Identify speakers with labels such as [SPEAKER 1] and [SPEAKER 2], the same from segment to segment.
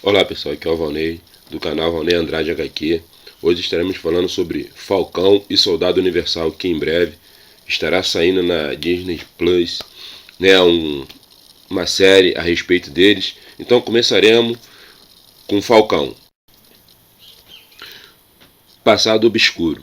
[SPEAKER 1] Olá pessoal, aqui é o Valnei, do canal Valnei Andrade HQ. Hoje estaremos falando sobre Falcão e Soldado Universal, que em breve estará saindo na Disney Plus, né, uma série a respeito deles. Então começaremos com Falcão. Passado obscuro.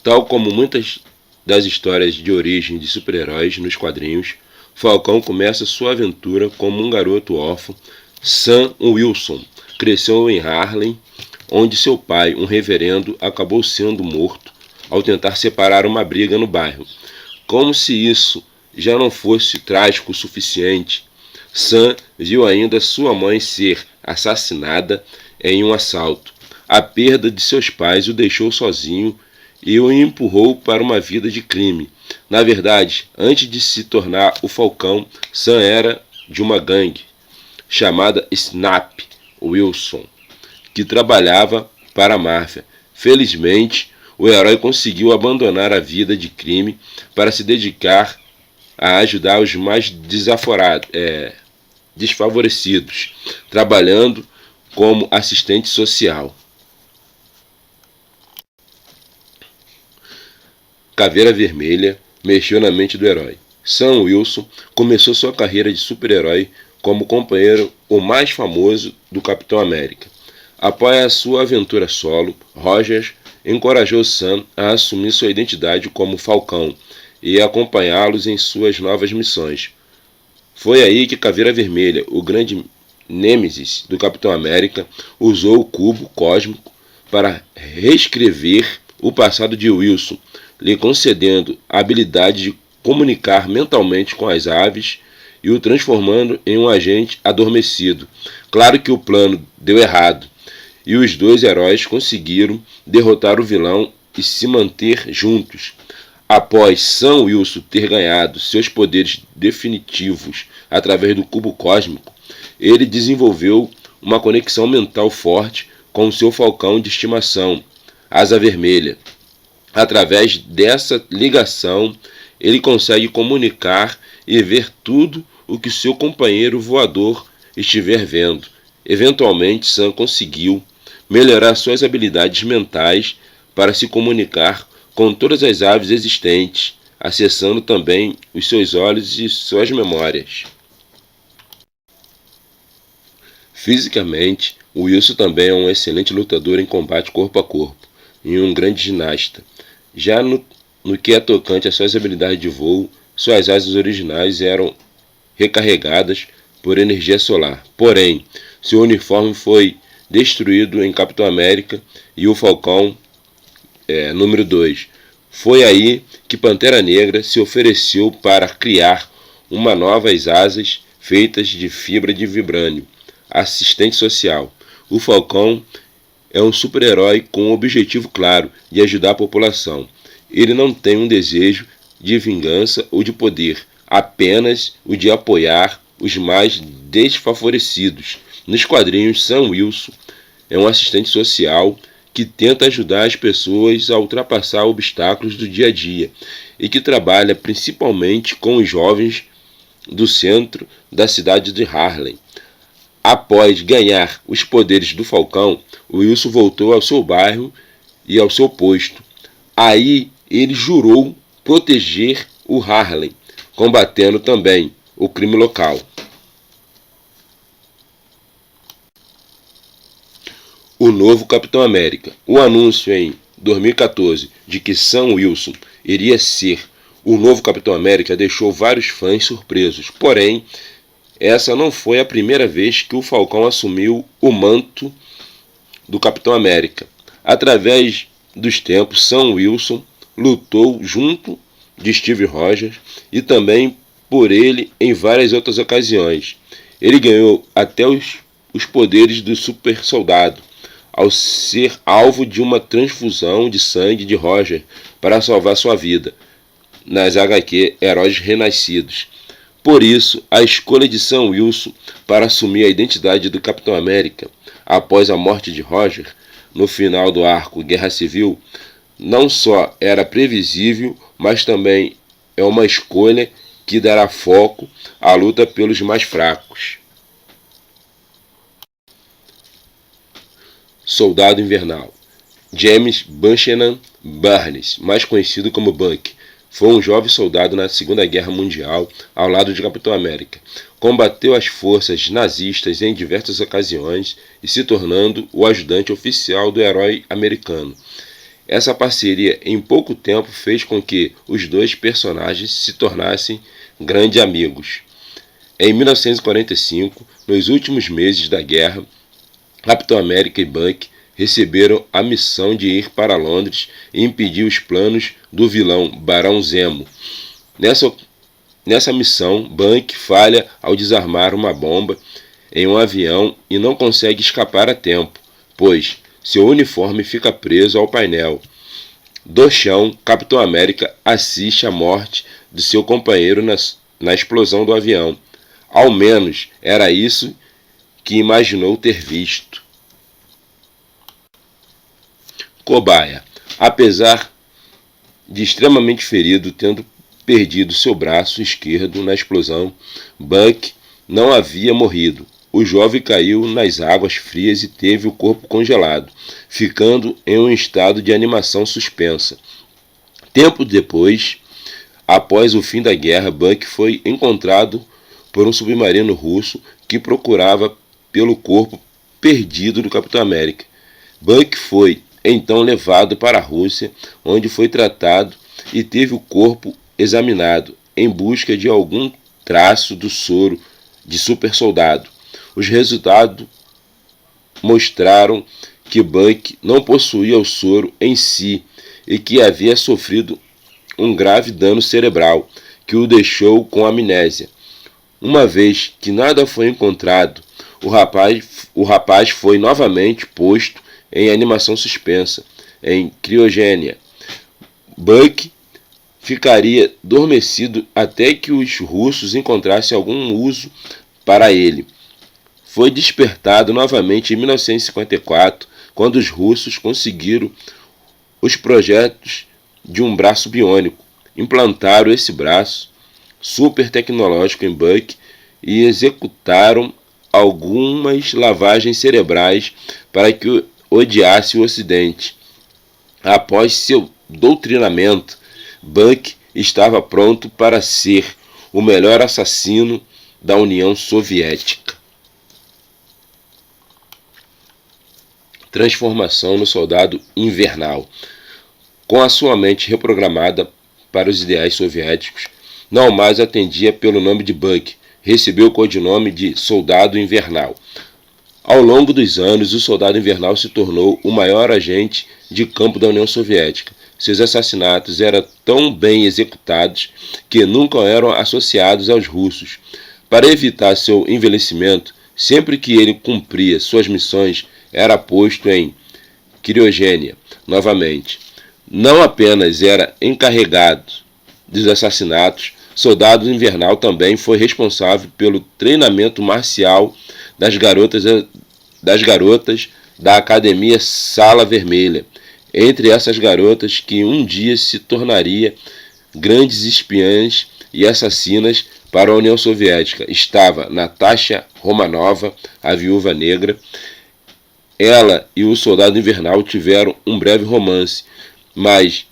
[SPEAKER 1] Tal como muitas das histórias de origem de super-heróis nos quadrinhos, Falcão começa sua aventura como um garoto órfão. Sam Wilson cresceu em Harlem, onde seu pai, um reverendo, acabou sendo morto ao tentar separar uma briga no bairro. Como se isso já não fosse trágico o suficiente, Sam viu ainda sua mãe ser assassinada em um assalto. A perda de seus pais o deixou sozinho e o empurrou para uma vida de crime. Na verdade, antes de se tornar o Falcão, Sam era de uma gangue chamada Snap Wilson, que trabalhava para a máfia. Felizmente, o herói conseguiu abandonar a vida de crime para se dedicar a ajudar os mais desfavorecidos, trabalhando como assistente social. Caveira Vermelha mexeu na mente do herói. Sam Wilson começou sua carreira de super-herói como companheiro o mais famoso do Capitão América. Após a sua aventura solo, Rogers encorajou Sam a assumir sua identidade como Falcão e acompanhá-los em suas novas missões. Foi aí que Caveira Vermelha, o grande nêmesis do Capitão América, usou o cubo cósmico para reescrever o passado de Wilson, lhe concedendo a habilidade de comunicar mentalmente com as aves e o transformando em um agente adormecido. Claro que o plano deu errado, e os dois heróis conseguiram derrotar o vilão e se manter juntos. Após Sam Wilson ter ganhado seus poderes definitivos através do cubo cósmico, ele desenvolveu uma conexão mental forte com o seu falcão de estimação, Asa Vermelha. Através dessa ligação, ele consegue comunicar e ver tudo o que seu companheiro voador estiver vendo. Eventualmente, Sam conseguiu melhorar suas habilidades mentais para se comunicar com todas as aves existentes, acessando também os seus olhos e suas memórias. Fisicamente, Wilson também é um excelente lutador em combate corpo a corpo e um grande ginasta. Já no que é tocante às suas habilidades de voo, suas asas originais eram recarregadas por energia solar. Porém, seu uniforme foi destruído em Capitão América e o Falcão número 2. Foi aí que Pantera Negra se ofereceu para criar uma novas asas feitas de fibra de vibrânio. Assistente social. O Falcão é um super-herói com um objetivo claro de ajudar a população. Ele não tem um desejo de vingança ou de poder, apenas o de apoiar os mais desfavorecidos. Nos quadrinhos, Sam Wilson é um assistente social que tenta ajudar as pessoas a ultrapassar obstáculos do dia a dia e que trabalha principalmente com os jovens do centro da cidade de Harlem. Após ganhar os poderes do Falcão, Wilson voltou ao seu bairro e ao seu posto. Aí ele jurou proteger o Harlem, combatendo também o crime local. O novo Capitão América. O anúncio em 2014 de que Sam Wilson iria ser o novo Capitão América deixou vários fãs surpresos. Porém, essa não foi a primeira vez que o Falcão assumiu o manto do Capitão América. Através dos tempos, Sam Wilson lutou junto de Steve Rogers e também por ele em várias outras ocasiões. Ele ganhou até os poderes do super soldado, ao ser alvo de uma transfusão de sangue de Roger para salvar sua vida, nas HQ Heróis Renascidos. Por isso, a escolha de Sam Wilson para assumir a identidade do Capitão América após a morte de Roger, no final do arco Guerra Civil, não só era previsível, mas também é uma escolha que dará foco à luta pelos mais fracos. Soldado Invernal. James Buchanan Barnes, mais conhecido como Buck, foi um jovem soldado na Segunda Guerra Mundial ao lado de Capitão América. Combateu as forças nazistas em diversas ocasiões e se tornando o ajudante oficial do herói americano. Essa parceria em pouco tempo fez com que os dois personagens se tornassem grandes amigos. Em 1945, nos últimos meses da guerra, Capitão América e Buck receberam a missão de ir para Londres e impedir os planos do vilão Barão Zemo. Nessa missão, Buck falha ao desarmar uma bomba em um avião e não consegue escapar a tempo, pois seu uniforme fica preso ao painel. Do chão, Capitão América assiste à morte de seu companheiro na explosão do avião. Ao menos era isso que imaginou ter visto. Cobaia. Apesar de extremamente ferido, tendo perdido seu braço esquerdo na explosão, Buck não havia morrido. O jovem caiu nas águas frias e teve o corpo congelado, ficando em um estado de animação suspensa. Tempo depois, após o fim da guerra, Buck foi encontrado por um submarino russo que procurava pelo corpo perdido do Capitão América. Buck foi então levado para a Rússia, onde foi tratado e teve o corpo examinado em busca de algum traço do soro de super soldado. Os resultados mostraram que Buck não possuía o soro em si e que havia sofrido um grave dano cerebral que o deixou com amnésia. Uma vez que nada foi encontrado, o rapaz foi novamente posto em animação suspensa, em criogênia. Buck ficaria adormecido até que os russos encontrassem algum uso para ele. Foi despertado novamente em 1954, quando os russos conseguiram os projetos de um braço biônico. Implantaram esse braço super tecnológico em Buck e executaram algumas lavagens cerebrais para que odiasse o Ocidente. Após seu doutrinamento, Buck estava pronto para ser o melhor assassino da União Soviética. Transformação no Soldado Invernal. Com a sua mente reprogramada para os ideais soviéticos, não mais atendia pelo nome de Buck, recebeu o codinome de Soldado Invernal. Ao longo dos anos, o Soldado Invernal se tornou o maior agente de campo da União Soviética. Seus assassinatos eram tão bem executados que nunca eram associados aos russos. Para evitar seu envelhecimento, sempre que ele cumpria suas missões, era posto em criogênia novamente. Não apenas era encarregado dos assassinatos, Soldado Invernal também foi responsável pelo treinamento marcial das garotas da Academia Sala Vermelha. Entre essas garotas que um dia se tornaria grandes espiãs e assassinas para a União Soviética, estava Natasha Romanova, a Viúva Negra. Ela e o Soldado Invernal tiveram um breve romance, mas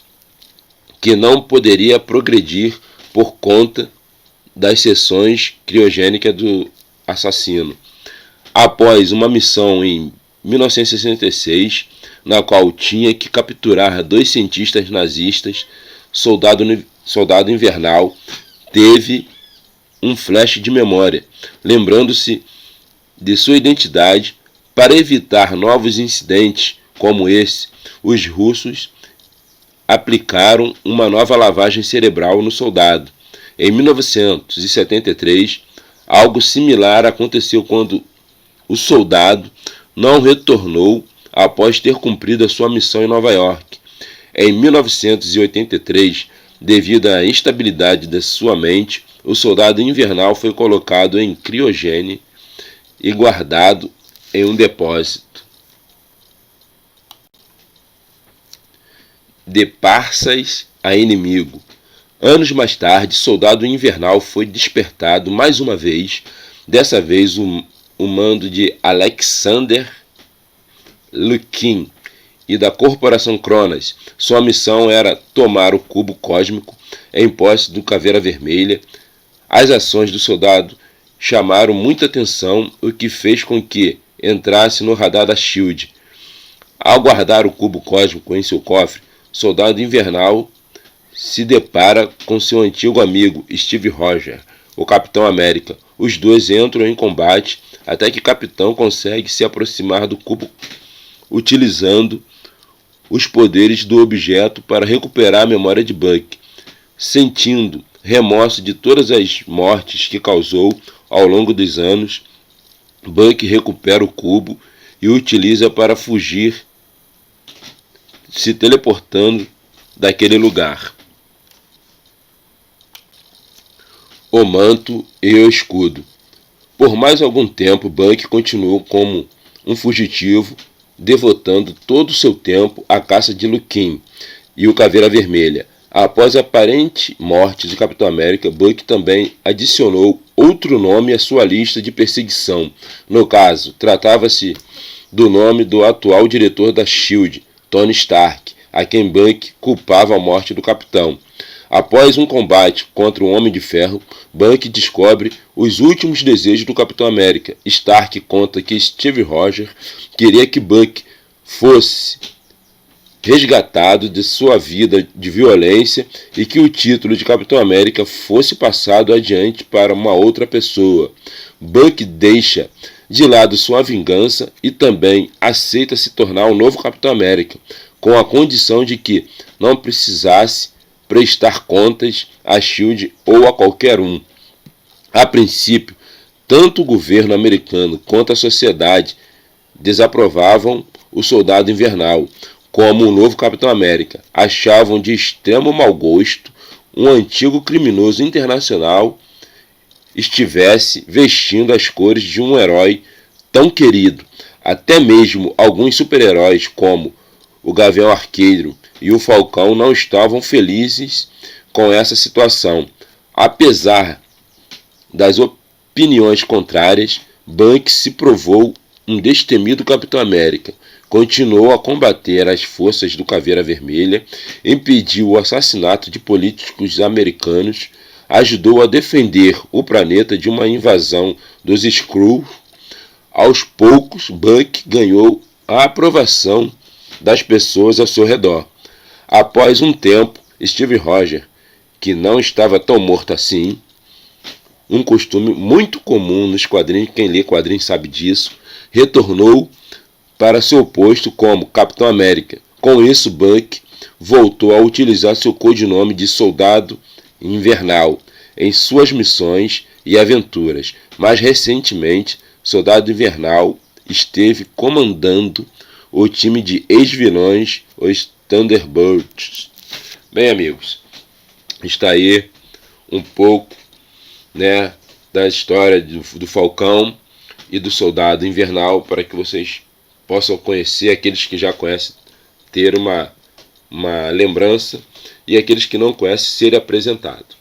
[SPEAKER 1] que não poderia progredir por conta das sessões criogênicas do assassino. Após uma missão em 1966, na qual tinha que capturar 2 cientistas nazistas, Soldado Invernal teve um flash de memória, lembrando-se de sua identidade. Para evitar novos incidentes como esse, os russos aplicaram uma nova lavagem cerebral no soldado. Em 1973, algo similar aconteceu quando o soldado não retornou após ter cumprido a sua missão em Nova York. Em 1983, devido à instabilidade da sua mente, o Soldado Invernal foi colocado em criogênia e guardado em um depósito. De parças a inimigo. Anos mais tarde, Soldado Invernal foi despertado mais uma vez, dessa vez o mando de Alexander Lukin e da Corporação Cronas. Sua missão era tomar o cubo cósmico em posse do Caveira Vermelha. As ações do soldado chamaram muita atenção, o que fez com que entrasse no radar da SHIELD. Ao guardar o cubo cósmico em seu cofre, o Soldado Invernal se depara com seu antigo amigo Steve Rogers, o Capitão América. Os dois entram em combate até que o Capitão consegue se aproximar do cubo utilizando os poderes do objeto para recuperar a memória de Buck. Sentindo remorso de todas as mortes que causou ao longo dos anos, Buck recupera o cubo e o utiliza para fugir, se teleportando daquele lugar. O manto e o escudo. Por mais algum tempo, Buck continuou como um fugitivo, devotando todo o seu tempo à caça de Lukin e o Caveira Vermelha. Após a aparente morte de Capitão América, Buck também adicionou outro nome à sua lista de perseguição. No caso, tratava-se do nome do atual diretor da SHIELD, Tony Stark, a quem Buck culpava a morte do capitão. Após um combate contra o Homem de Ferro, Buck descobre os últimos desejos do Capitão América. Stark conta que Steve Rogers queria que Buck fosse resgatado de sua vida de violência e que o título de Capitão América fosse passado adiante para uma outra pessoa. Buck deixa de lado sua vingança e também aceita se tornar o novo Capitão América, com a condição de que não precisasse prestar contas a SHIELD ou a qualquer um. A princípio, tanto o governo americano quanto a sociedade desaprovavam o Soldado Invernal como o novo Capitão América. Achavam de extremo mau gosto um antigo criminoso internacional estivesse vestindo as cores de um herói tão querido. Até mesmo alguns super-heróis como o Gavião Arqueiro e o Falcão não estavam felizes com essa situação. Apesar das opiniões contrárias, Buck se provou um destemido Capitão América. Continuou a combater as forças do Caveira Vermelha, impediu o assassinato de políticos americanos, ajudou a defender o planeta de uma invasão dos Skrulls. Aos poucos, Buck ganhou a aprovação das pessoas ao seu redor. Após um tempo, Steve Rogers, que não estava tão morto assim, um costume muito comum nos quadrinhos, quem lê quadrinhos sabe disso, retornou para seu posto como Capitão América. Com isso, Buck voltou a utilizar seu codinome de Soldado Invernal em suas missões e aventuras. Mais recentemente, Soldado Invernal esteve comandando o time de ex-vilões, os Thunderbirds. Bem, amigos, está aí um pouco, da história do Falcão e do Soldado Invernal, para que vocês possam conhecer, aqueles que já conhecem, ter uma lembrança, e aqueles que não conhecem, ser apresentado.